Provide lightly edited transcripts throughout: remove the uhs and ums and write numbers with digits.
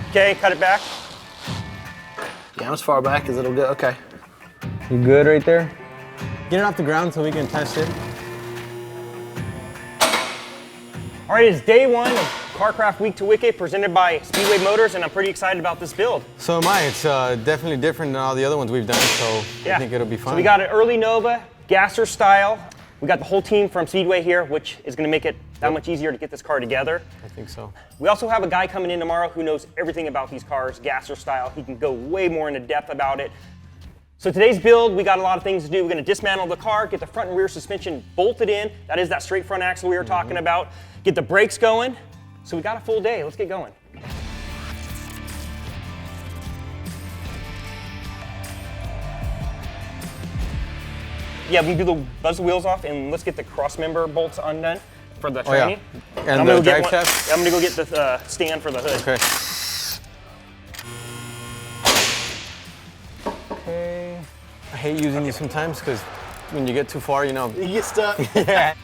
Okay, cut it back. Yeah, I'm as far back as it'll go. Okay. You good right there? Get it off the ground so we can test it. All right, it's day one of CarCraft Week to Wicket presented by Speedway Motors, and I'm pretty excited about this build. So am I. It's definitely different than all the other ones we've done, so yeah. I think it'll be fun. So we got an early Nova, gasser style. We got the whole team from Speedway here, which is going to make it that much easier to get this car together. I think so. We also have a guy coming in tomorrow who knows everything about these cars, gasser style. He can go way more into depth about it. So today's build, we got a lot of things to do. We're going to dismantle the car, get the front and rear suspension bolted in. That is that straight front axle we were talking about. Get the brakes going. So we got a full day. Let's get going. Yeah, we can do the buzz the wheels off and let's get the cross member bolts undone for the tranny. Oh, yeah. And the drive shaft? I'm gonna go get the stand for the hood. Okay. Okay. I hate using these sometimes because when you get too far, you know. You get stuck. Yeah.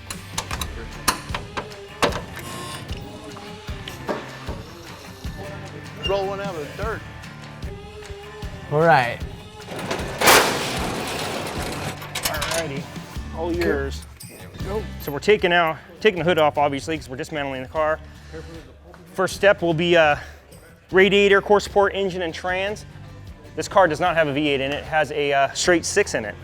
Roll one out of the dirt. All right. Alrighty, all yours. There we go. So we're taking the hood off, obviously, because we're dismantling the car. First step will be radiator, core support, engine, and trans. This car does not have a V8 in it. It has a straight 6 in it.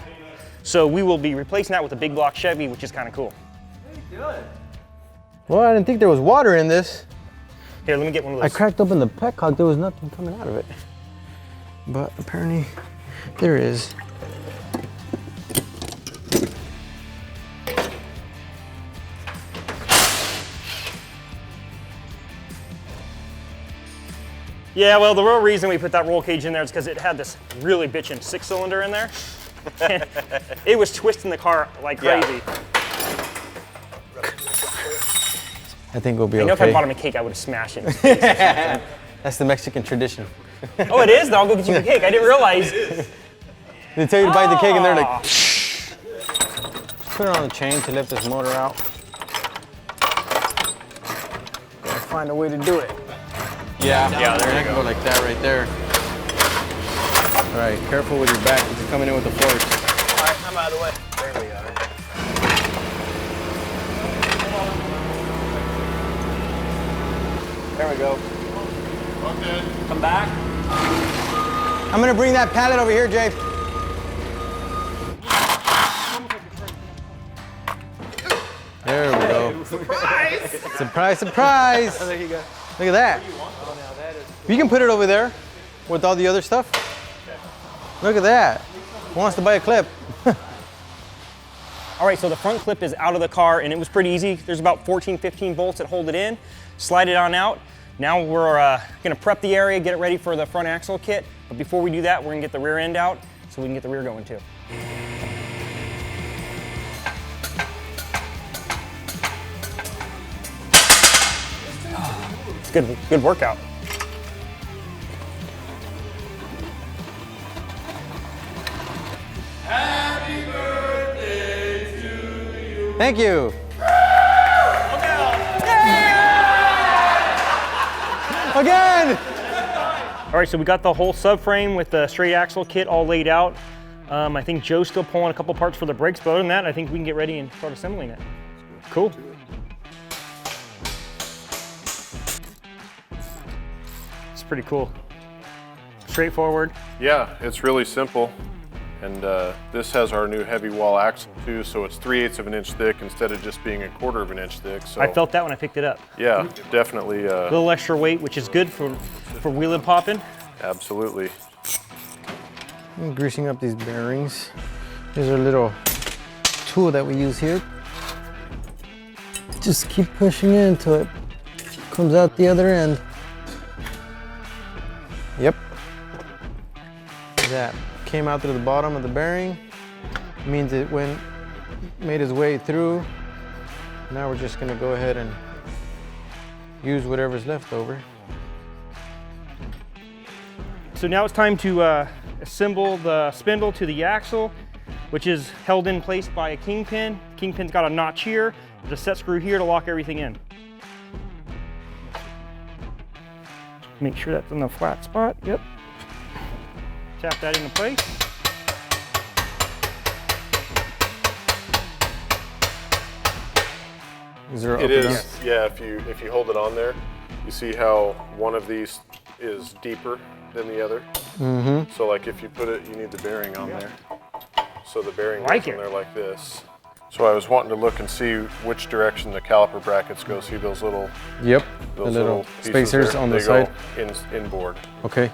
So we will be replacing that with a big block Chevy, which is kind of cool. What are you doing? Well, I didn't think there was water in this. Here, let me get one of those. I cracked open the petcock, there was nothing coming out of it. But apparently there is. Yeah, well, the real reason we put that roll cage in there is because it had this really bitchin' 6-cylinder in there. It was twisting the car like crazy. Yeah. I think we'll be okay. I know if I bought him a cake, I would have smashed it in his face or something. That's the Mexican tradition. Oh, it is? Then I'll go get you a cake. I didn't realize. They tell you to buy the cake and they're like, put it on the chain to lift this motor out. Gotta find a way to do it. Yeah, there you go. Go like that right there. All right, careful with your back because you're coming in with the force. All right, I'm out of the way. There we are. There we go. Okay. Come back. I'm gonna bring that pallet over here, Jay. There we go. Surprise! Surprise, surprise! Oh, there you go. Look at that. You can put it over there with all the other stuff. Look at that. Who wants to buy a clip? All right, so the front clip is out of the car and it was pretty easy. There's about 14, 15 bolts that hold it in. Slide it on out. Now we're gonna prep the area, get it ready for the front axle kit. But before we do that, we're gonna get the rear end out so we can get the rear going too. It's good workout. Happy birthday to you. Thank you. Again! All right, so we got the whole subframe with the straight axle kit all laid out. I think Joe's still pulling a couple parts for the brakes, but other than that, I think we can get ready and start assembling it. Cool. It's pretty cool. Straightforward. Yeah, it's really simple. And this has our new heavy wall axle too, so it's 3/8 of an inch thick instead of just being 1/4 of an inch thick. So I felt that when I picked it up. yeah, definitely. A little extra weight, which is good for wheeling popping. Absolutely. I'm greasing up these bearings. Here's our little tool that we use here. Just keep pushing into it. Comes out the other end. Yep. That came out through the bottom of the bearing. Means it made its way through. Now we're just gonna go ahead and use whatever's left over. So now it's time to assemble the spindle to the axle, which is held in place by a kingpin. Kingpin's got a notch here, there's a set screw here to lock everything in. Make sure that's in the flat spot. Yep. Tap that into place. Is there It is, yeah, if you hold it on there, you see how one of these is deeper than the other? Mm-hmm. So like if you put it, you need the bearing on there. So the bearing goes in there like this. So I was wanting to look and see which direction the caliper brackets go. See those little, Yep, those the little pieces spacers there? on the They side. go inboard. Okay.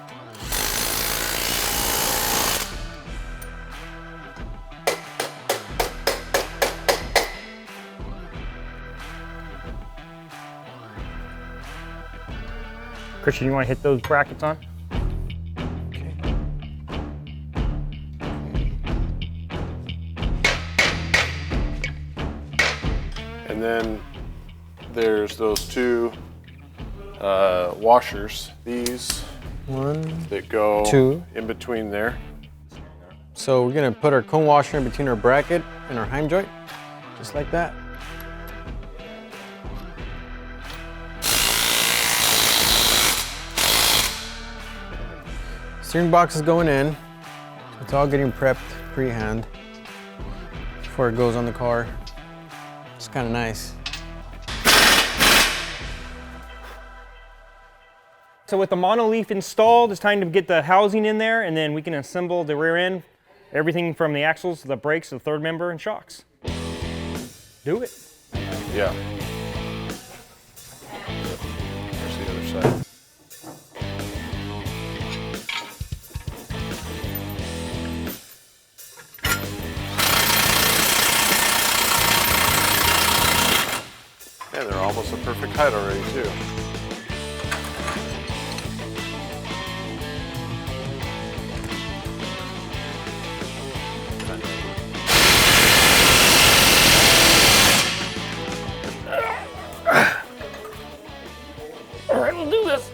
Christian, you want to hit those brackets on? And then there's those two washers, these One. that go Two. in between there. So we're gonna put our cone washer in between our bracket and our heim joint, just like that. Steering box is going in. It's all getting prepped pre-hand before it goes on the car. It's kind of nice. So with the monoleaf installed, it's time to get the housing in there, and then we can assemble the rear end, everything from the axles to the brakes to the third member and shocks. Do it. Yeah. There's the other side. Man, they're almost a perfect height already, too. All right, we'll do this.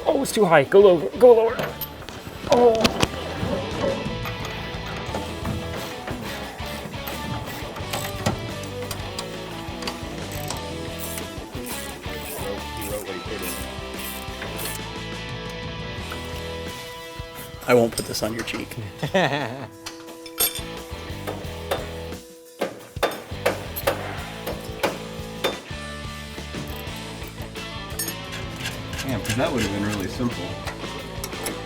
Oh, it's too high. Go lower. Go lower. Oh. I won't put this on your cheek. Yeah, because that would have been really simple.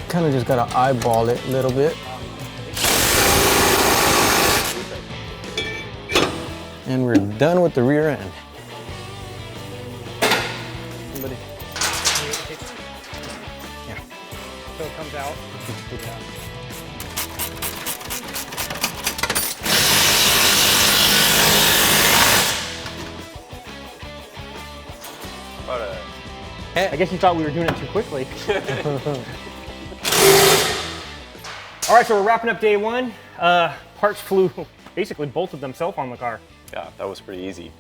Kind of just gotta eyeball it a little bit. And we're done with the rear end. Somebody. So it comes out. I guess you thought we were doing it too quickly. All right, so we're wrapping up day one. Parts flew, basically bolted themselves on the car. Yeah, that was pretty easy.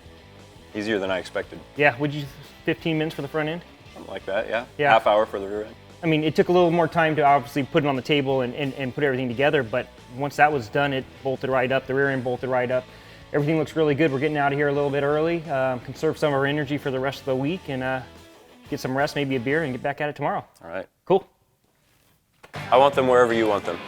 Easier than I expected. Yeah, would you, 15 minutes for the front end? Something like that, yeah. Yeah. Half hour for the rear end. I mean, it took a little more time to obviously put it on the table and put everything together, but once that was done, it bolted right up, the rear end bolted right up. Everything looks really good. We're getting out of here a little bit early, conserve some of our energy for the rest of the week, and get some rest, maybe a beer, and get back at it tomorrow. All right. Cool. I want them wherever you want them.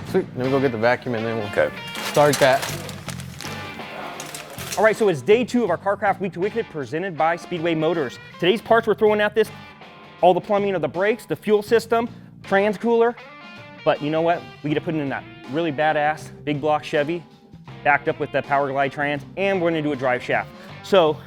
Sweet. Let me go get the vacuum and then we'll Okay. start that. All right, so it's day two of our CarCraft Week to Wicked presented by Speedway Motors. Today's parts we're throwing at this, all the plumbing of the brakes, the fuel system, trans cooler, but you know what? We get to put it in that really badass big block Chevy, backed up with the Power Glide trans, and we're gonna do a drive shaft. So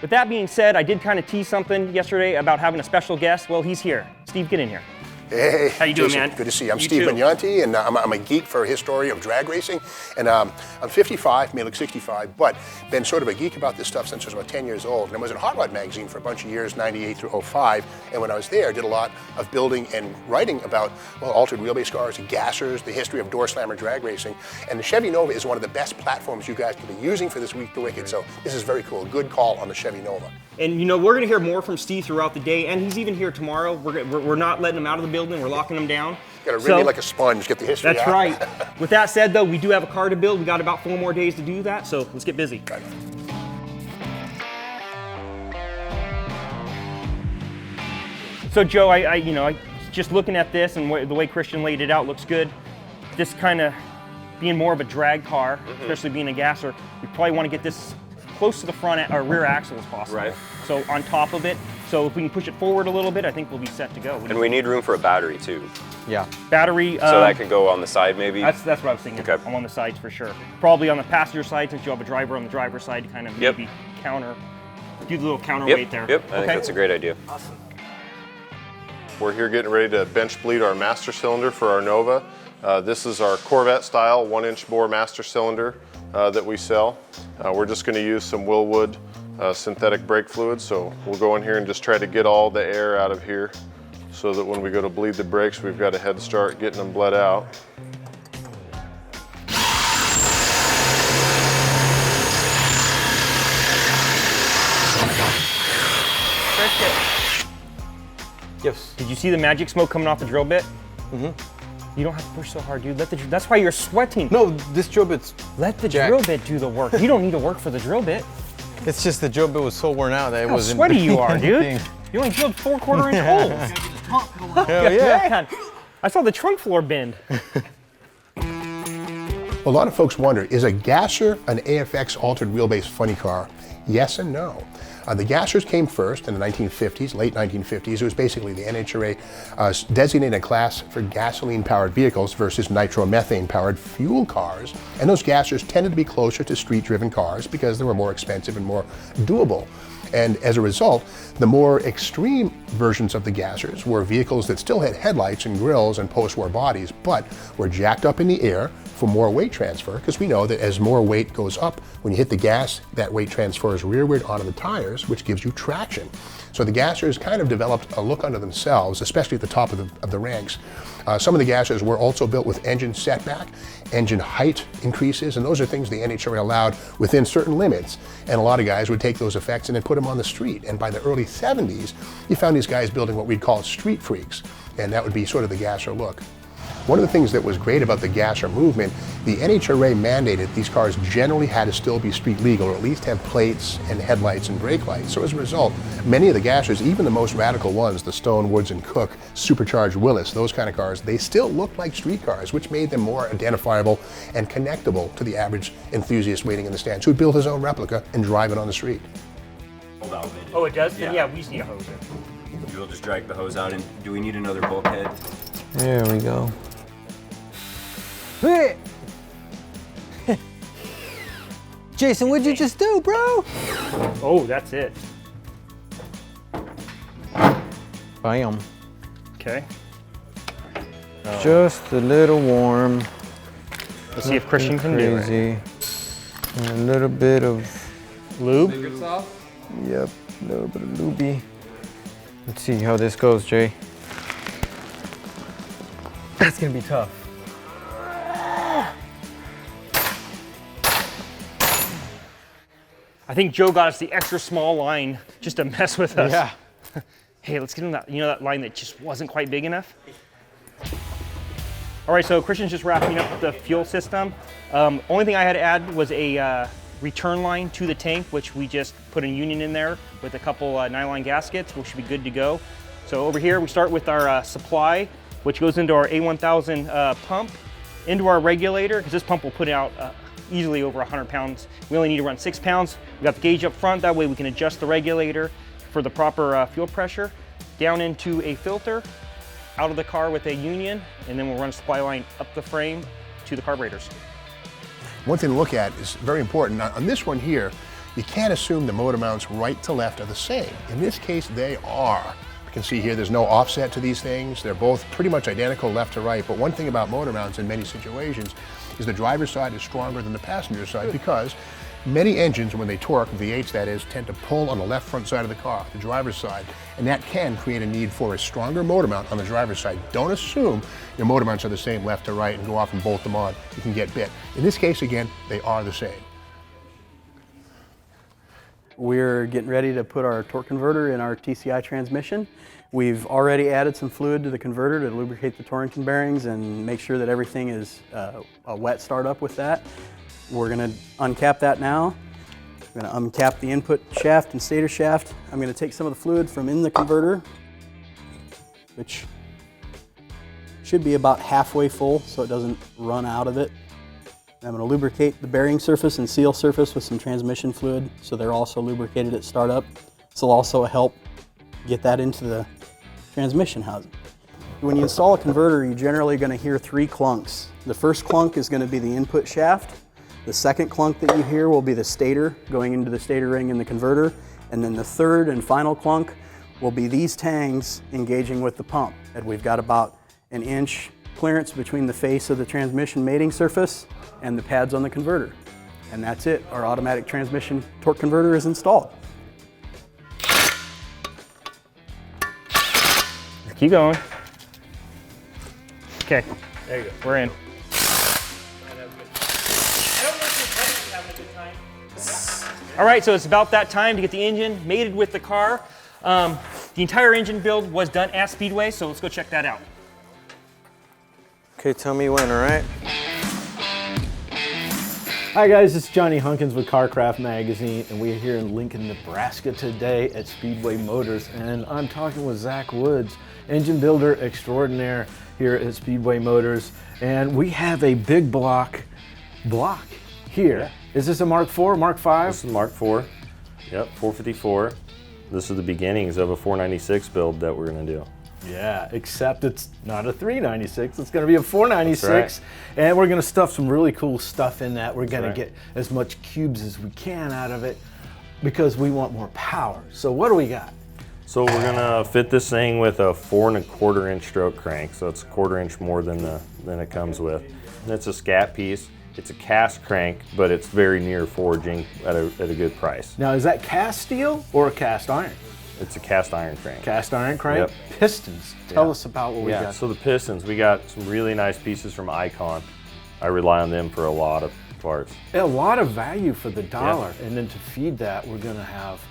with that being said, I did kind of tease something yesterday about having a special guest. Well, he's here. Steve, get in here. Hey, How you doing, Jason, man? Good to see you. I'm You Steve too. Magnanti, and I'm a geek for a history of drag racing. And I'm 55, may look 65, but been sort of a geek about this stuff since I was about 10 years old. And I was in Hot Rod magazine for a bunch of years, 98 through 05. And when I was there, I did a lot of building and writing about altered wheelbase cars, gassers, the history of door slammer drag racing. And the Chevy Nova is one of the best platforms you guys could be using for this Week to Wicked. So this is very cool. Good call on the Chevy Nova. And you know, we're gonna hear more from Steve throughout the day, and he's even here tomorrow. We're not letting him out of the building, we're locking him down. Gotta really like a sponge, get the history That's out. right. With that said, though, we do have a car to build. We got about 4 more days to do that, so let's get busy. So Joe, I just looking at this and the way Christian laid it out looks good. This kind of being more of a drag car, especially being a gasser, we probably want to get this close to the front or rear axle as possible. Right. So on top of it. So if we can push it forward a little bit, I think we'll be set to go. And we need room for a battery too. Yeah. Battery. So that could go on the side maybe? That's what I was thinking. Okay. I'm on the sides for sure. Probably on the passenger side, since you have a driver on the driver's side to kind of maybe do the little counterweight there. Yep, I think that's a great idea. Awesome. We're here getting ready to bench bleed our master cylinder for our Nova. This is our Corvette style 1-inch bore master cylinder that we sell. We're just going to use some Willwood synthetic brake fluid, so we'll go in here and just try to get all the air out of here so that when we go to bleed the brakes, we've got a head start getting them bled out. Yes. Did you see the magic smoke coming off the drill bit? You don't have to push so hard, dude. That's why you're sweating. No, this drill bit's Let the jacked. drill bit do the work. You don't need to work for the drill bit. It's just the drill bit was so worn out that it How wasn't. sweaty you are, dude. You only drilled 4 1/4-inch holes. Hell yeah. Man, I saw the trunk floor bend. A lot of folks wonder, is a gasser an AFX altered wheelbase funny car? Yes and no. The gassers came first in the 1950s, late 1950s. It was basically the NHRA designated class for gasoline-powered vehicles versus nitromethane-powered fuel cars. And those gassers tended to be closer to street-driven cars because they were more expensive and more doable. And as a result, the more extreme versions of the gassers were vehicles that still had headlights and grills and post-war bodies, but were jacked up in the air for more weight transfer, because we know that as more weight goes up, when you hit the gas, that weight transfers rearward onto the tires, which gives you traction. So the gassers kind of developed a look unto themselves, especially at the top of the ranks. Some of the gassers were also built with engine setback, engine height increases, and those are things the NHRA allowed within certain limits. And a lot of guys would take those effects and then put them on the street. And by the early 70s, you found these guys building what we'd call street freaks, and that would be sort of the gasser look. One of the things that was great about the gasser movement, the NHRA mandated these cars generally had to still be street legal, or at least have plates and headlights and brake lights. So as a result, many of the gassers, even the most radical ones, the Stone, Woods and Cook, supercharged Willis, those kind of cars, they still looked like street cars, which made them more identifiable and connectable to the average enthusiast waiting in the stands who'd build his own replica and drive it on the street. Oh, it does? Yeah, we just need a hose. We'll just drag the hose out, and do we need another bulkhead? There we go. Jason, what'd you just do, bro? Oh, that's it. Bam. Okay. Just a little warm. Let's see if Christian can do it. Crazy. And a little bit of Lube? Yep, a little bit of lubey. Let's see how this goes, Jay. That's gonna be tough. I think Joe got us the extra small line just to mess with us. Yeah. Hey, let's get him that, that line that just wasn't quite big enough. All right, so Christian's just wrapping up the fuel system. Only thing I had to add was a return line to the tank, which we just put a union in there with a couple nylon gaskets, which should be good to go. So over here, we start with our supply, which goes into our A1000 pump, into our regulator, because this pump will put out easily over 100 pounds. We only need to run 6 pounds. We got the gauge up front, that way we can adjust the regulator for the proper fuel pressure, down into a filter, out of the car with a union, and then we'll run a supply line up the frame to the carburetors. One thing to look at is very important. Now, on this one here, you can't assume the motor mounts right to left are the same. In this case, they are. You can see here there's no offset to these things. They're both pretty much identical left to right, but one thing about motor mounts in many situations is the driver's side is stronger than the passenger side, because many engines, when they torque, V8s that is, tend to pull on the left front side of the car, the driver's side, and that can create a need for a stronger motor mount on the driver's side. Don't assume your motor mounts are the same left to right and go off and bolt them on. You can get bit. In this case, again, they are the same. We're getting ready to put our torque converter in our TCI transmission. We've already added some fluid to the converter to lubricate the Torrington bearings and make sure that everything is a wet startup with that. We're going to uncap that now. I'm going to uncap the input shaft and stator shaft. I'm going to take some of the fluid from in the converter, which should be about halfway full so it doesn't run out of it. I'm going to lubricate the bearing surface and seal surface with some transmission fluid so they're also lubricated at startup. This will also help get that into the transmission housing. When you install a converter, you're generally going to hear 3 clunks. The first clunk is going to be the input shaft. The second clunk that you hear will be the stator going into the stator ring in the converter. And then the third and final clunk will be these tangs engaging with the pump. And we've got about an inch clearance between the face of the transmission mating surface and the pads on the converter. And that's it. Our automatic transmission torque converter is installed. Keep going. Okay, there you go. We're in. All right, so it's about that time to get the engine mated with the car. The entire engine build was done at Speedway, so let's go check that out. Okay, tell me when, all right? Hi guys, it's Johnny Hunkins with CarCraft Magazine, and we're here in Lincoln, Nebraska today at Speedway Motors, and I'm talking with Zach Woods, engine builder extraordinaire here at Speedway Motors, and we have a big block here. Yeah. Is this a Mark IV, Mark V? This is Mark IV. Yep, 454. This is the beginnings of a 496 build that we're going to do. Yeah, except it's not a 396, it's going to be a 496. That's right. And we're going to stuff some really cool stuff in that. We're going to get as much cubes as we can out of it because we want more power. So what do we got? So we're going to fit this thing with a 4 1/4 inch stroke crank. So it's a 1/4 inch more than it comes with. And it's a scat piece. It's a cast crank, but it's very near forging at a good price. Now, is that cast steel or a cast iron? It's a cast iron crank. Cast iron crank? Yep. Pistons. Tell us about what we got. So the pistons, we got some really nice pieces from Icon. I rely on them for a lot of parts. A lot of value for the dollar. Yeah. And then to feed that, we're going to have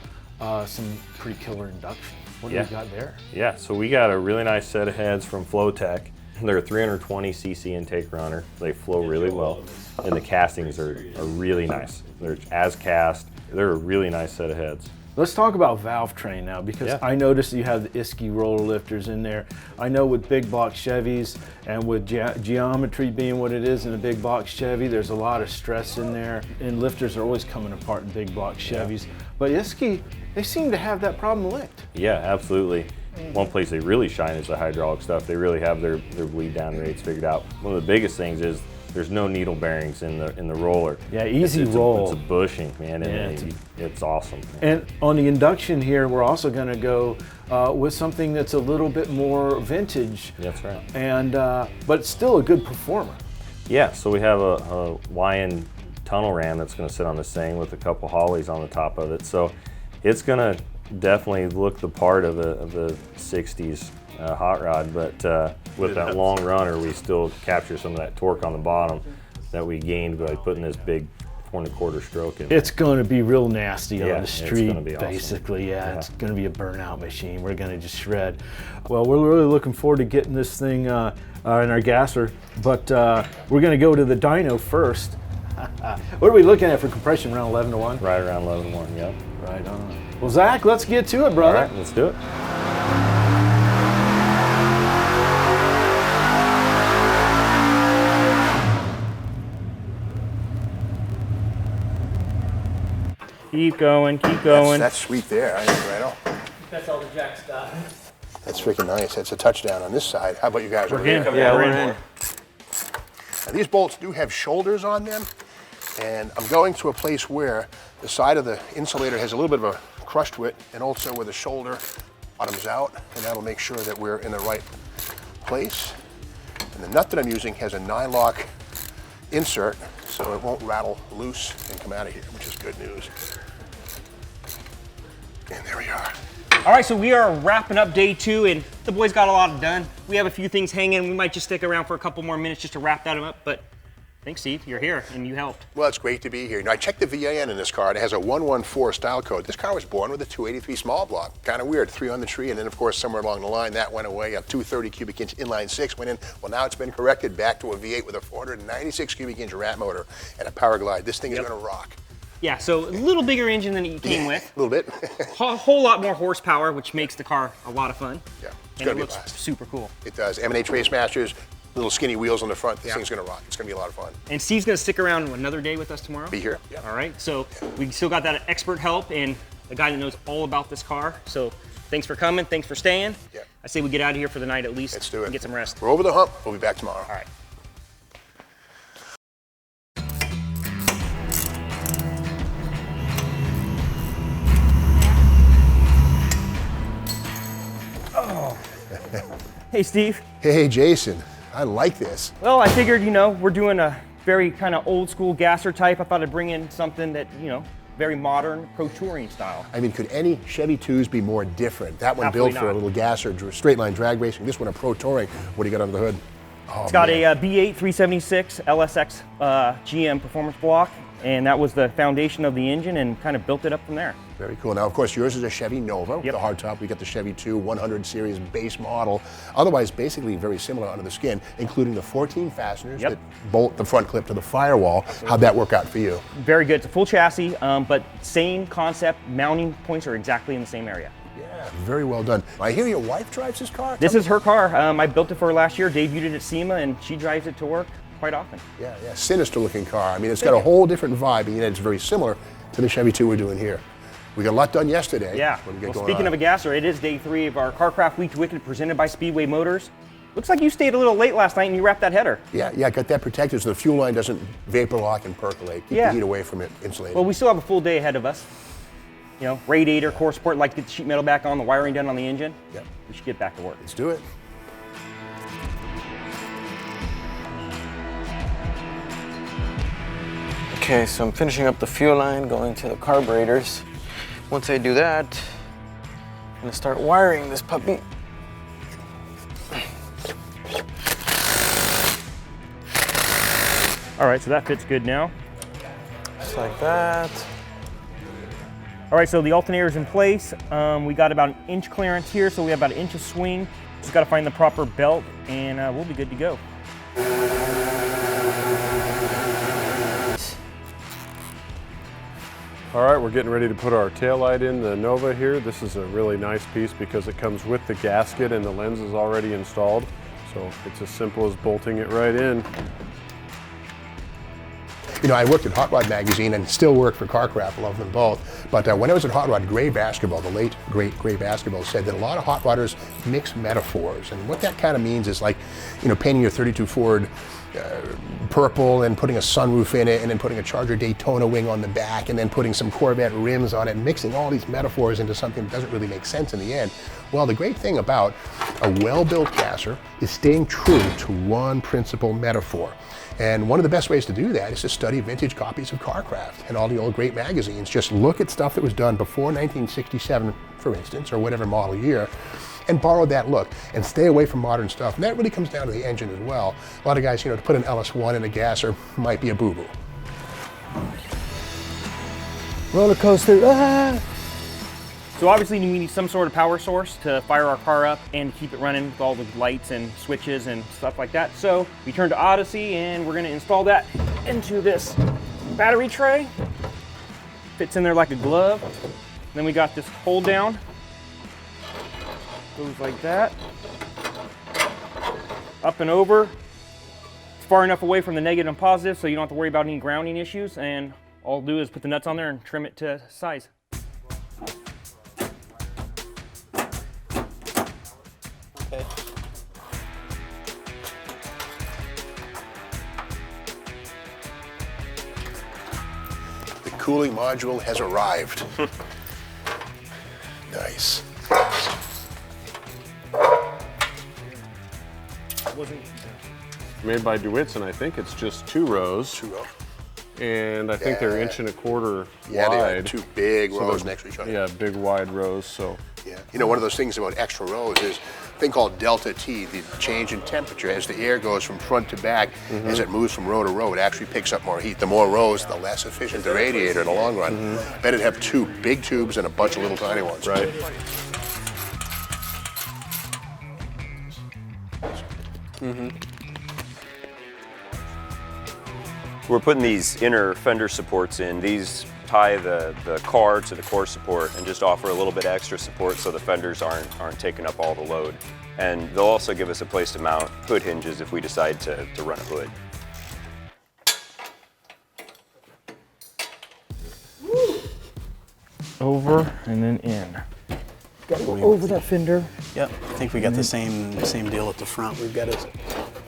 some pretty killer induction. What do we got there? Yeah, so we got a really nice set of heads from Flowtech. They're a 320cc intake runner. They flow really well. And the castings are really nice. They're as cast. They're a really nice set of heads. Let's talk about valve train now, because I noticed you have the Isky roller lifters in there. I know with big box Chevys and with geometry being what it is in a big box Chevy, there's a lot of stress in there, and lifters are always coming apart in big box Chevys. But Isky, they seem to have that problem licked. Yeah, absolutely. One place they really shine is the hydraulic stuff. They really have their bleed down rates figured out. One of the biggest things is there's no needle bearings in the roller. Yeah, easy roll. It's a bushing, man, and it's awesome. And on the induction here, we're also going to go with something that's a little bit more vintage. That's right. And but it's still a good performer. Yeah, so we have a YN tunnel ram that's going to sit on this thing with a couple Hollies on the top of it. So it's going to definitely look the part of the 60s hot rod, but with that long runner, we still capture some of that torque on the bottom that we gained by putting this big 4 1/4 stroke in. It's going to be be nasty on the street, it's gonna be basically. Awesome. Yeah, it's going to be a burnout machine. We're going to just shred. Well, we're really looking forward to getting this thing in our gasser, but we're going to go to the dyno first. What are we looking at for compression, around 11 to 1? Right around 11 to 1, yep. Right on. Well, Zach, let's get to it, brother. All right, let's do it. Keep going, keep going. That's sweet there. I think right on. That's all the jack's got. That's freaking nice. That's a touchdown on this side. How about you guys over here? Yeah, we're in. Now, these bolts do have shoulders on them, and I'm going to a place where the side of the insulator has a little bit of a crush to it, and also where the shoulder bottoms out, and that'll make sure that we're in the right place. And the nut that I'm using has a nylock insert, so it won't rattle loose and come out of here, which is good news. And there we are. All right, so we are wrapping up day 2, and the boys got a lot done. We have a few things hanging. We might just stick around for a couple more minutes just to wrap that up, but Thanks, Steve. You're here, and you helped. Well, it's great to be here. Now, I checked the VIN in this car. It has a 114 style code. This car was born with a 283 small block. Kind of weird, 3 on the tree, and then, of course, somewhere along the line, that went away. A 230 cubic inch inline 6 went in. Well, now it's been corrected back to a V8 with a 496 cubic inch rat motor and a power glide. This thing is going to rock. Yeah, so a little bigger engine than you came with. A little bit. A whole lot more horsepower, which makes the car a lot of fun. Yeah, it's and going to it be looks a blast. super cool. It does. M&H Race Masters, little skinny wheels on the front. This thing's going to rock. It's going to be a lot of fun. And Steve's going to stick around another day with us tomorrow. Be here. Yeah. All right, so we still got that expert help and a guy that knows all about this car. So thanks for coming. Thanks for staying. Yeah. I say we get out of here for the night at least. Let's do it. And get some rest. We're over the hump. We'll be back tomorrow. All right. Oh. Hey, Steve. Hey, Jason. I like this. Well, I figured, we're doing a very kind of old school gasser type. I thought I'd bring in something that, very modern, pro touring style. I mean, could any Chevy 2s be more different? That one Absolutely built for not. a little gasser, straight line drag racing. This one a pro touring. What do you got under the hood? Oh, It's got man. a B8 376 LSX GM performance block, and that was the foundation of the engine and kind of built it up from there. Very cool. Now, of course, yours is a Chevy Nova with the hardtop. We got the Chevy II 100 series base model. Otherwise, basically very similar under the skin, including the 14 fasteners that bolt the front clip to the firewall. How'd that work out for you? Very good. It's a full chassis, but same concept. Mounting points are exactly in the same area. Yeah, very well done. I hear your wife drives this car? This is her car. I built it for her last year, debuted it at SEMA, and she drives it to work quite often. Yeah, sinister looking car. I mean, it's got a whole different vibe, and yet it's very similar to the Chevy II we're doing here. We got a lot done yesterday. Yeah. Well, speaking of a gasser, it is day 3 of our CarCraft Week to Wicked presented by Speedway Motors. Looks like you stayed a little late last night and you wrapped that header. Yeah, I got that protected so the fuel line doesn't vapor lock and percolate. Keep the heat away from it, insulated. Well, we still have a full day ahead of us. Radiator, core support, like to get the sheet metal back on, the wiring done on the engine. Yep. We should get back to work. Let's do it. Okay, so I'm finishing up the fuel line, going to the carburetors. Once I do that, I'm gonna start wiring this puppy. All right, so that fits good now. Just like that. All right, so the alternator's in place. We got about an inch clearance here, so we have about an inch of swing. Just gotta find the proper belt and we'll be good to go. All right, we're getting ready to put our taillight in the Nova here. This is a really nice piece because it comes with the gasket and the lens is already installed. So it's as simple as bolting it right in. I worked at Hot Rod Magazine and still work for CarCraft, love them both. But when I was at Hot Rod, Gray Basketball, the late, great Gray Basketball, said that a lot of hot rodders mix metaphors. And what that kind of means is like, painting your 32 Ford purple and putting a sunroof in it and then putting a Charger Daytona wing on the back and then putting some Corvette rims on it and mixing all these metaphors into something that doesn't really make sense in the end. Well, the great thing about a well-built gasser is staying true to one principal metaphor. And one of the best ways to do that is to study vintage copies of CarCraft and all the old great magazines. Just look at stuff that was done before 1967, for instance, or whatever model year, and borrow that look and stay away from modern stuff. And that really comes down to the engine as well. A lot of guys, to put an LS1 in a gasser might be a boo-boo. Roller coaster, ah! So obviously we need some sort of power source to fire our car up and keep it running with all the lights and switches and stuff like that. So we turn to Odyssey and we're gonna install that into this battery tray. Fits in there like a glove. Then we got this hold down. Goes like that. Up and over. It's far enough away from the negative and positive so you don't have to worry about any grounding issues. And all I'll do is put the nuts on there and trim it to size. The cooling module has arrived. Nice. Made by DeWitt's, and I think it's just 2 rows. 2 rows. And I think they're 1.25 inches Yeah, wide. they are 2 big rows next to each other. Yeah, big wide rows. So Yeah. You know, one of those things about extra rows is a thing called delta T, the change in temperature. As the air goes from front to back, as it moves from row to row, it actually picks up more heat. The more rows, the less efficient the radiator in the long run. Better to have 2 big tubes and a bunch of little tiny ones. Right. We're putting these inner fender supports in. These tie the car to the core support and just offer a little bit extra support so the fenders aren't taking up all the load. And they'll also give us a place to mount hood hinges if we decide to run a hood. Over and then in. Gotta go over that fender. Yep, I think we got the same deal at the front. We've got to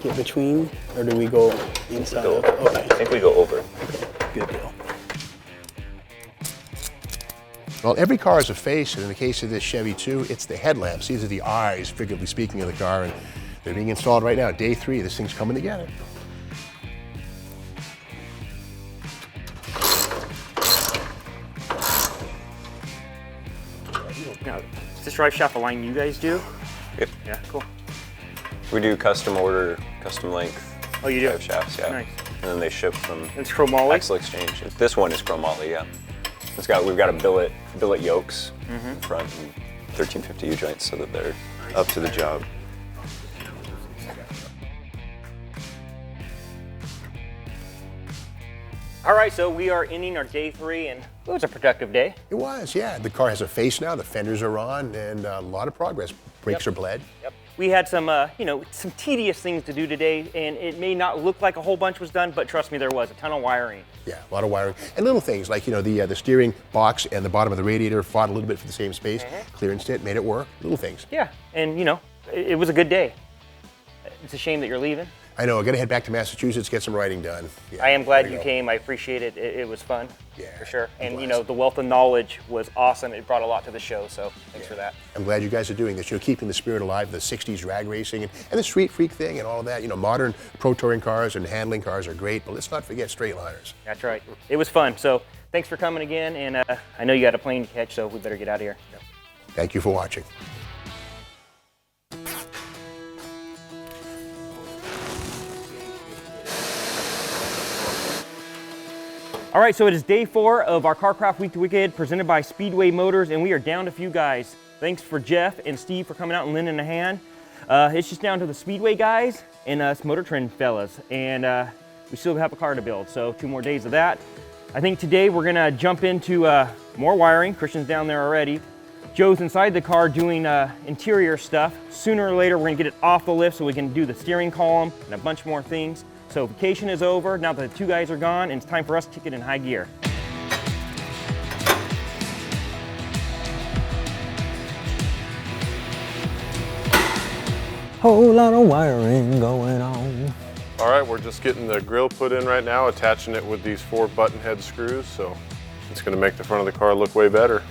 get between, or do we go inside? Okay. I think we go over. Good deal. Well, every car has a face, and in the case of this Chevy II, it's the headlamps. These are the eyes, figuratively speaking, of the car, and they're being installed right now. Day 3, this thing's coming together. Now, is this drive shaft a line you guys do? Yep. Yeah, cool. We do custom order, custom length Oh, you do? drive shafts, yeah. Nice. And then they ship from It's chromoly? Axle Exchange. This one is chromoly, yeah. We've got a billet yokes in front and 1350 U-joints so that they're up to the job. All right, so we are ending our day 3, and it was a productive day. It was, yeah. The car has a face now, the fenders are on, and a lot of progress. Brakes are bled. Yep. We had some, some tedious things to do today, and it may not look like a whole bunch was done, but trust me, there was a ton of wiring. Yeah, a lot of wiring. And little things like, the steering box and the bottom of the radiator fought a little bit for the same space. Clearanced it, made it work. Little things. Yeah, and it was a good day. It's a shame that you're leaving. I know, I gotta head back to Massachusetts, get some writing done. Yeah, I am glad there you go. came. I appreciate it. It was fun. Yeah, for sure. I'm And blessed. the wealth of knowledge was awesome. It brought a lot to the show, so thanks for that. I'm glad you guys are doing this. Keeping the spirit alive, the 60s drag racing and the street freak thing and all of that. Modern pro touring cars and handling cars are great, but let's not forget straight liners. That's right. It was fun. So thanks for coming again, and I know you got a plane to catch, so we better get out of here. Thank you for watching. All right, so it is day 4 of our CarCraft Week to Wicked presented by Speedway Motors, and we are down to a few guys. Thanks for Jeff and Steve for coming out and lending a hand. It's just down to the Speedway guys and us MotorTrend fellas, and we still have a car to build, so 2 more days of that. I think today we're gonna jump into more wiring. Christian's down there already. Joe's inside the car doing interior stuff. Sooner or later, we're gonna get it off the lift so we can do the steering column and a bunch more things. So vacation is over, now that the 2 guys are gone, and it's time for us to kick it in high gear. Whole lot of wiring going on. All right, we're just getting the grill put in right now, attaching it with these 4 button head screws, so it's gonna make the front of the car look way better.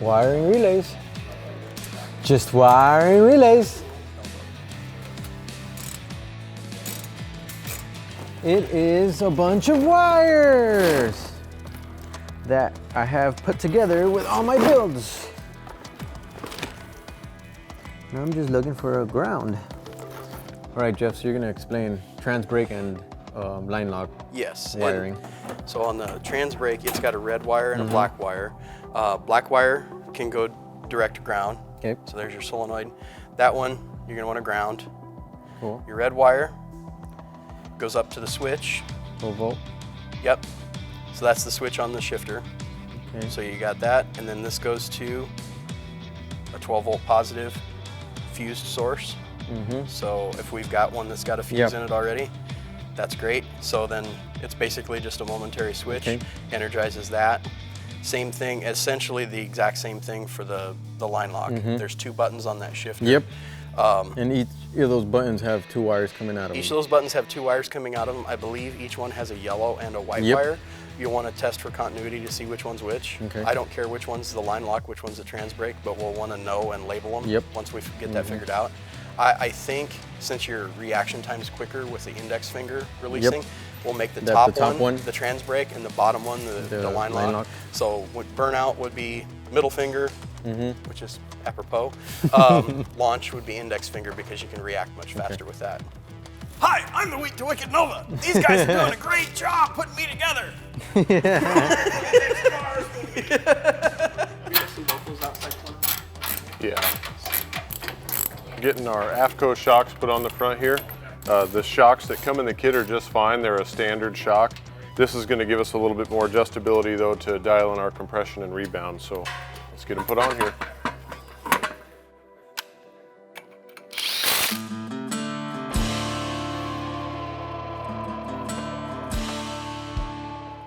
Wiring relays. Just wiring relays. It is a bunch of wires that I have put together with all my builds. Now I'm just looking for a ground. All right, Jeff, so you're gonna explain trans brake and line lock Yes. wiring. So on the trans brake, it's got a red wire and a black wire. Black wire can go direct to ground. Okay. So there's your solenoid. That one, you're gonna want to ground. Cool. Your red wire goes up to the switch. 12 volt. Yep. So that's the switch on the shifter. Okay. So you got that, and then this goes to a 12 volt positive fused source. So if we've got one that's got a fuse in it already, that's great. So then it's basically just a momentary switch, energizes that. Same thing, essentially the exact same thing for the line lock. There's 2 buttons on that shifter. Yep. And each of those buttons have 2 wires coming out of them. Each of those buttons have 2 wires coming out of them. I believe each one has a yellow and a white Yep. wire. You'll want to test for continuity to see which one's which. Okay. I don't care which one's the line lock, which one's the trans brake, but we'll want to know and label them once we get that figured out. I think since your reaction time is quicker with the index finger releasing, We'll make the That's top one the trans brake and the bottom one the line lock. So burnout would be middle finger, which is apropos. Launch would be index finger because you can react much faster with that. Hi, I'm the Weak to Wicked Nova. These guys are doing a great job putting me together. Yeah. Getting our AFCO shocks put on the front here. The shocks that come in the kit are just fine. They're a standard shock. This is going to give us a little bit more adjustability though to dial in our compression and rebound. So let's get them put on here.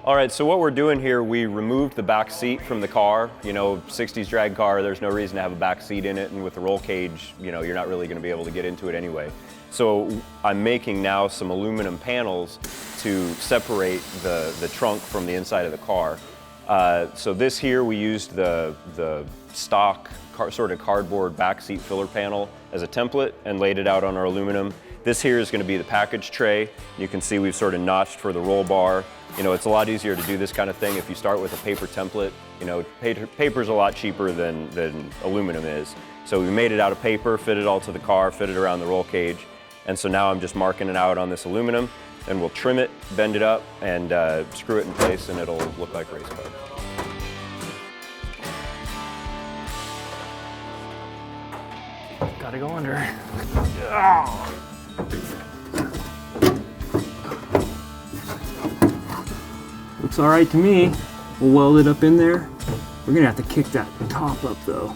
All right, so what we're doing here, we removed the back seat from the car. You know, 60s drag car, there's no reason to have a back seat in it, and with the roll cage, you know, you're not really gonna be able to get into it anyway. So I'm making now some aluminum panels to separate the trunk from the inside of the car. So this here, we used the stock sort of cardboard back seat filler panel as a template and laid it out on our aluminum. This here is gonna be the package tray. You can see we've sort of notched for the roll bar. You know, it's a lot easier to do this kind of thing if you start with a paper template. You know, paper's a lot cheaper than aluminum is. So we made it out of paper, fit it all to the car, fit it around the roll cage. And so now I'm just marking it out on this aluminum, and we'll trim it, bend it up, and screw it in place, and it'll look like a race car. Gotta go under. Oh. Looks all right to me. We'll weld it up in there. We're gonna have to kick that top up though.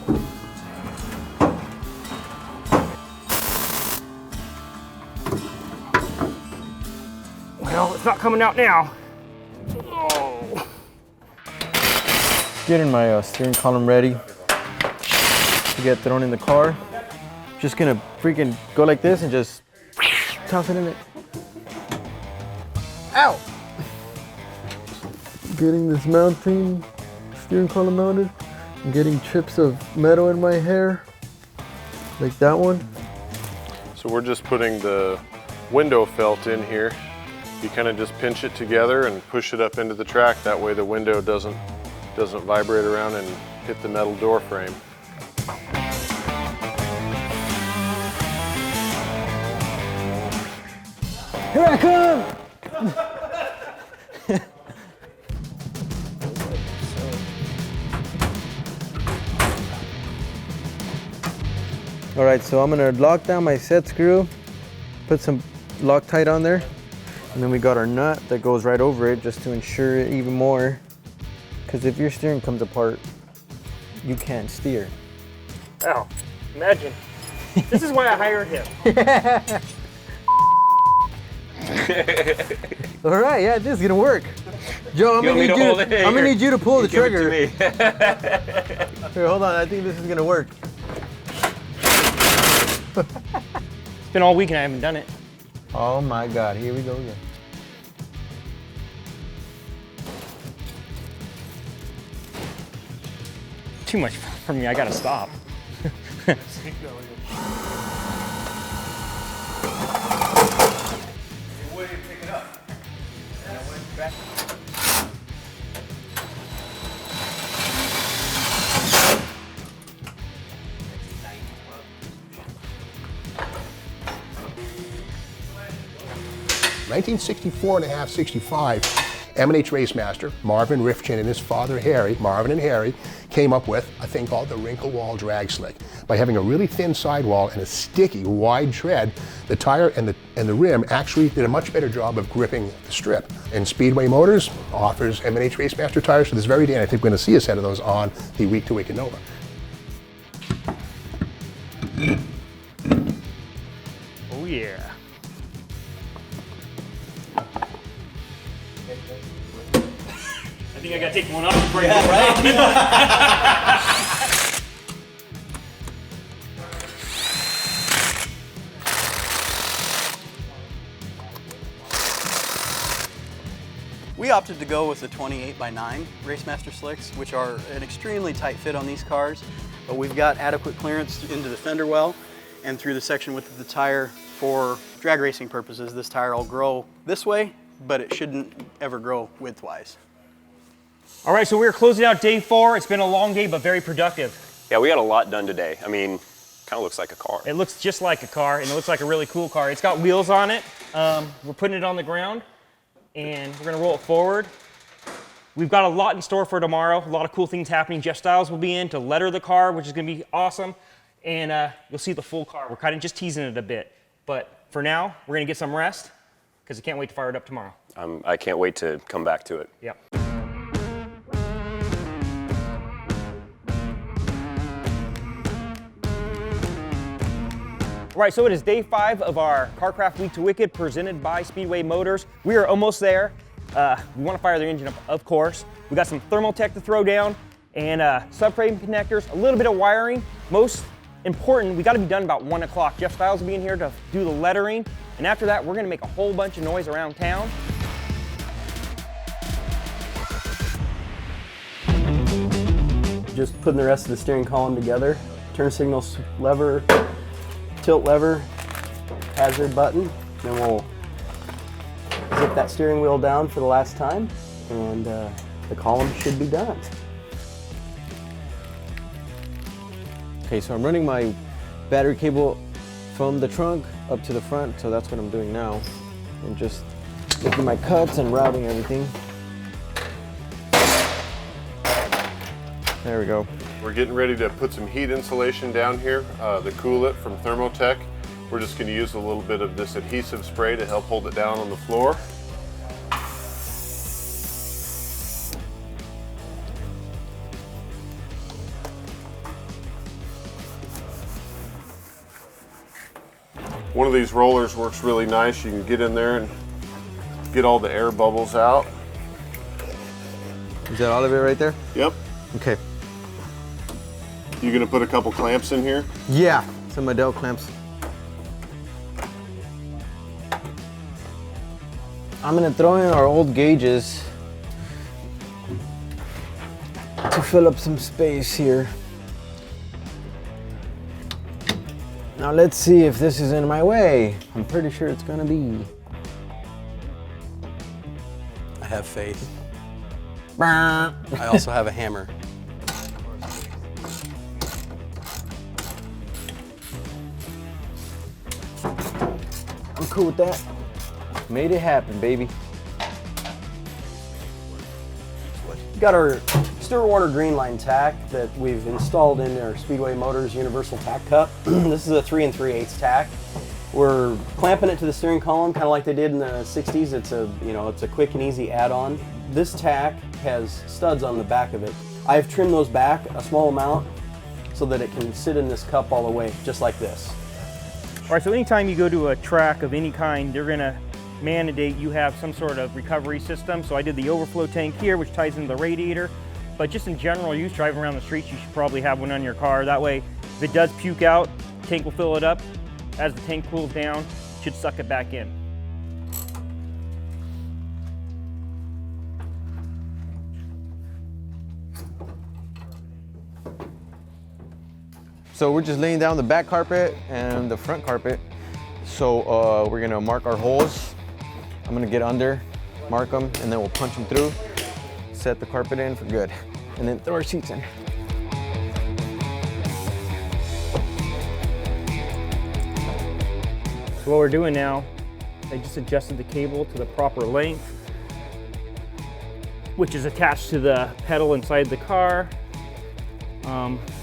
Well, it's not coming out now. Oh. Getting my steering column ready to get thrown in the car. Just gonna freaking go like this and just toss it in it. Ow! Getting this mounting steering column mounted and getting chips of metal in my hair, like that one. So we're just putting the window felt in here. You kind of just pinch it together and push it up into the track. That way the window doesn't vibrate around and hit the metal door frame. Here I come! All right, so I'm gonna lock down my set screw, put some Loctite on there, and then we got our nut that goes right over it just to ensure it even more. Because if your steering comes apart, you can't steer. Ow, imagine. This is why I hired him. All right, yeah, this is gonna work. Joe, I'm gonna need you to pull the trigger. Here, hold on, I think this is gonna work. It's been all week and I haven't done it. Oh my God, here we go again. Too much for me, I gotta stop. .5, 65, M&H Racemaster, Marvin Rifchin and his father Harry, Marvin and Harry, came up with a thing called the wrinkle wall drag slick. By having a really thin sidewall and a sticky, wide tread, the tire and the rim actually did a much better job of gripping the strip. And Speedway Motors offers M&H Racemaster tires to this very day, and I think we're going to see a set of those on the Week to Wicked Nova. Oh yeah. I think I gotta take one off before I go around. We opted to go with the 28x9 Racemaster slicks, which are an extremely tight fit on these cars, but we've got adequate clearance into the fender well and through the section width of the tire. For drag racing purposes, this tire will grow this way but it shouldn't ever grow widthwise. All right, so we're closing out day 4. It's been a long day, but very productive. Yeah, we got a lot done today. I mean, kind of looks like a car. It looks just like a car, and it looks like a really cool car. It's got wheels on it. We're putting it on the ground, and we're gonna roll it forward. We've got a lot in store for tomorrow. A lot of cool things happening. Jeff Styles will be in to letter the car, which is gonna be awesome. And you'll see the full car. We're kind of just teasing it a bit. But for now, we're gonna get some rest, because I can't wait to fire it up tomorrow. I can't wait to come back to it. Yep. All right, so it is day 5 of our CarCraft Week to Wicked presented by Speedway Motors. We are almost there. We want to fire the engine up, of course. We got some Thermaltech to throw down and subframe connectors, a little bit of wiring. Most important, we got to be done about 1 o'clock. Jeff Styles will be in here to do the lettering. And after that, we're going to make a whole bunch of noise around town. Just putting the rest of the steering column together. Turn signal lever, tilt lever, hazard button. Then we'll zip that steering wheel down for the last time, and the column should be done. Okay, so I'm running my battery cable from the trunk up to the front, so that's what I'm doing now. And just making my cuts and routing everything. There we go. We're getting ready to put some heat insulation down here, the Cool It from Thermaltech. We're just going to use a little bit of this adhesive spray to help hold it down on the floor. One of these rollers works really nice. You can get in there and get all the air bubbles out. Is that all of it right there? Yep. Okay. You gonna put a couple clamps in here? Yeah, some Adele clamps. I'm gonna throw in our old gauges to fill up some space here. Now let's see if this is in my way. I'm pretty sure it's gonna be. I have faith. I I also have a hammer. I'm cool with that. Made it happen, baby. Got our Stewart Warner Green Line tack that we've installed in our Speedway Motors Universal Tack Cup. This is a 3 3/8 tack. We're clamping it to the steering column, kind of like they did in the 60s. It's a quick and easy add-on. This tack has studs on the back of it. I've trimmed those back a small amount so that it can sit in this cup all the way, just like this. All right, so anytime you go to a track of any kind, they're gonna mandate you have some sort of recovery system. So I did the overflow tank here, which ties into the radiator. But just in general use, driving around the streets, you should probably have one on your car. That way, if it does puke out, the tank will fill it up. As the tank cools down, it should suck it back in. So we're just laying down the back carpet and the front carpet. So we're gonna mark our holes. I'm gonna get under, mark them, and then we'll punch them through, set the carpet in for good, and then throw our seats in. So what we're doing now, I just adjusted the cable to the proper length, which is attached to the pedal inside the car.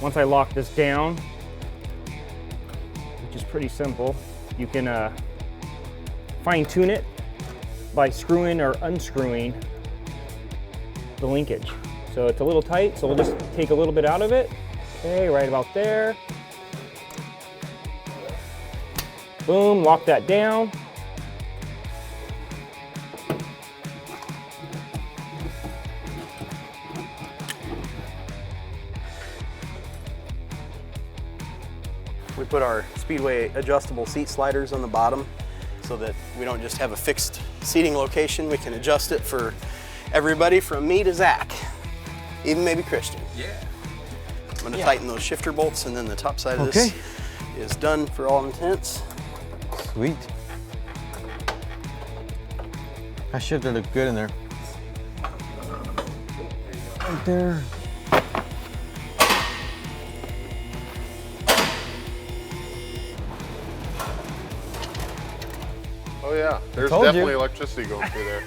Once I lock this down, which is pretty simple, you can fine tune it by screwing or unscrewing the linkage. So it's a little tight, so we'll just take a little bit out of it. Okay, right about there. Boom, lock that down. We put our Speedway adjustable seat sliders on the bottom so that we don't just have a fixed seating location. We can adjust it for everybody from me to Zach, even maybe Christian. Yeah. I'm gonna tighten those shifter bolts, and then the top side of this is done for all intents. Sweet. That shit gonna look good in there. Right there. Oh yeah, there's told definitely you. electricity going through there.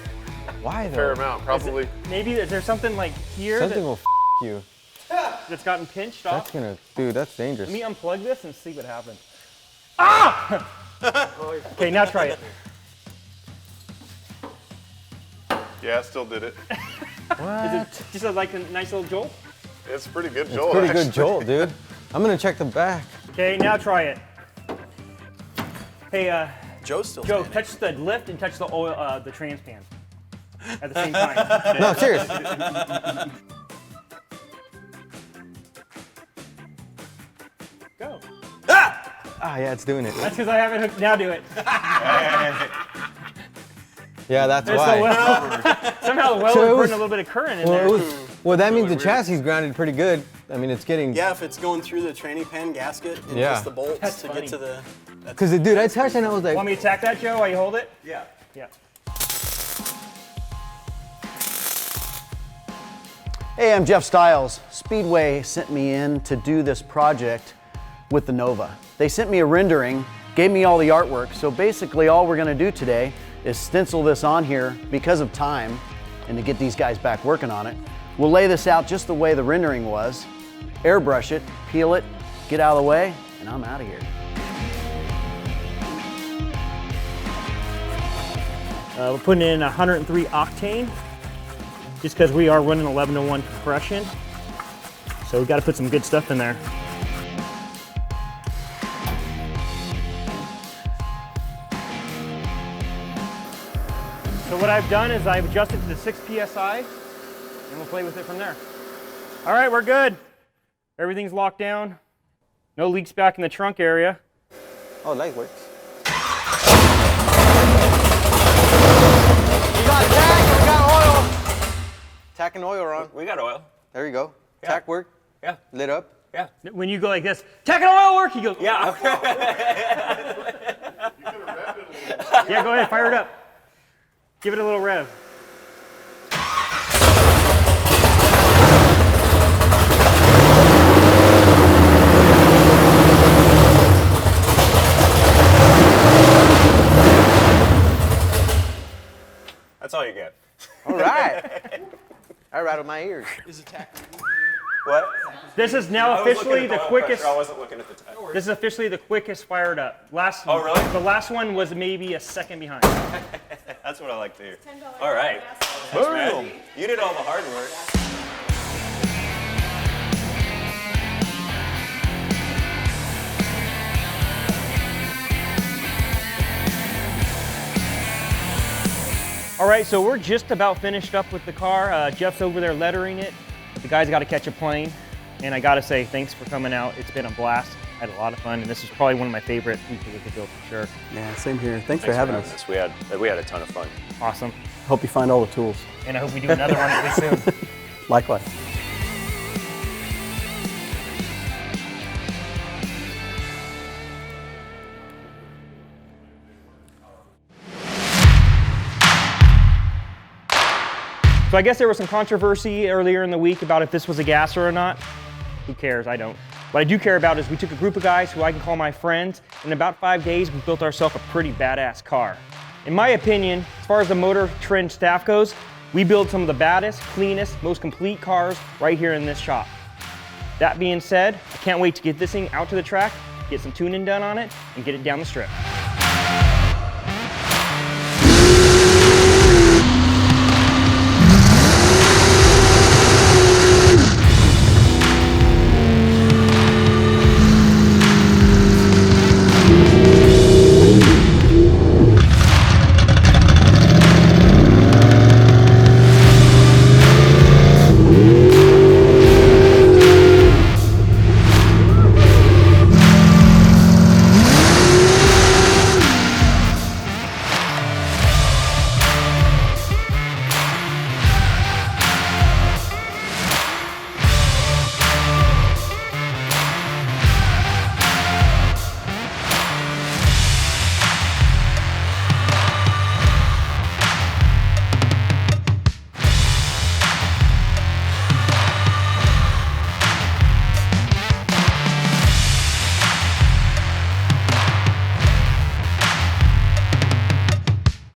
Why though? Fair amount, probably. Maybe is there something like here Something will you. that's gotten pinched off? That's gonna, dude, that's dangerous. Let me unplug this and see what happens. Ah! Okay, now try it. Yeah, still did it. What? Is it just like a nice little jolt? It's a pretty good It's jolt. pretty actually. good jolt, dude. I'm gonna check the back. Okay, now try it. Hey, Joe's still Joe, standing. touch the lift and touch the oil, the trans pan at the same time. No, serious. Go. Ah, yeah, it's doing it. That's because I haven't hooked. Now do it. Yeah, that's There's why. the well. Somehow the well So it is was- putting a little bit of current in Well, there. it was, well, that means the chassis is grounded pretty good. I mean, it's getting. Yeah, if it's going through the tranny pan gasket and Yeah. just the bolts That's to funny. get to the. Because, dude, I touched it and I was like, Want me to tack that, Joe, while you hold it? Yeah. Yeah. Hey, I'm Jeff Stiles. Speedway sent me in to do this project with the Nova. They sent me a rendering, gave me all the artwork, so basically all we're gonna do today is stencil this on here because of time and to get these guys back working on it. We'll lay this out just the way the rendering was, airbrush it, peel it, get out of the way, and I'm out of here. We're putting in 103 octane, just because we are running 1101 compression. So we got to put some good stuff in there. So what I've done is I've adjusted to the 6 PSI, and we'll play with it from there. All right, we're good. Everything's locked down. No leaks back in the trunk area. oh, light works. Tack and oil, Ron. We got oil. There you go. Tack work. Yeah. Lit up. Yeah. When you go like this, tack and oil work, you go, Yeah. yeah, go ahead, fire it up. Give it a little rev. That's all you get. All right. I rattled my ears. What? This is now officially the quickest. I wasn't looking at the time. This is officially the quickest fired up. Oh, really? The last one was maybe a second behind. That's what I like to hear. All right. Thanks, man. You did all the hard work. All right, so we're just about finished up with the car. Jeff's over there lettering it. But the guy's got to catch a plane. And I got to say, thanks for coming out. It's been a blast. I had a lot of fun, and this is probably one of my favorite pieces of the build for sure. Yeah, same here. Thanks for having us. We had a ton of fun. Awesome. Hope you find all the tools. And I hope we do another one really soon. Likewise. So I guess there was some controversy earlier in the week about if this was a gasser or not. Who cares? I don't. What I do care about is we took a group of guys who I can call my friends, and in about 5 days, we built ourselves a pretty badass car. In my opinion, as far as the MotorTrend staff goes, we build some of the baddest, cleanest, most complete cars right here in this shop. That being said, I can't wait to get this thing out to the track, get some tuning done on it, and get it down the strip.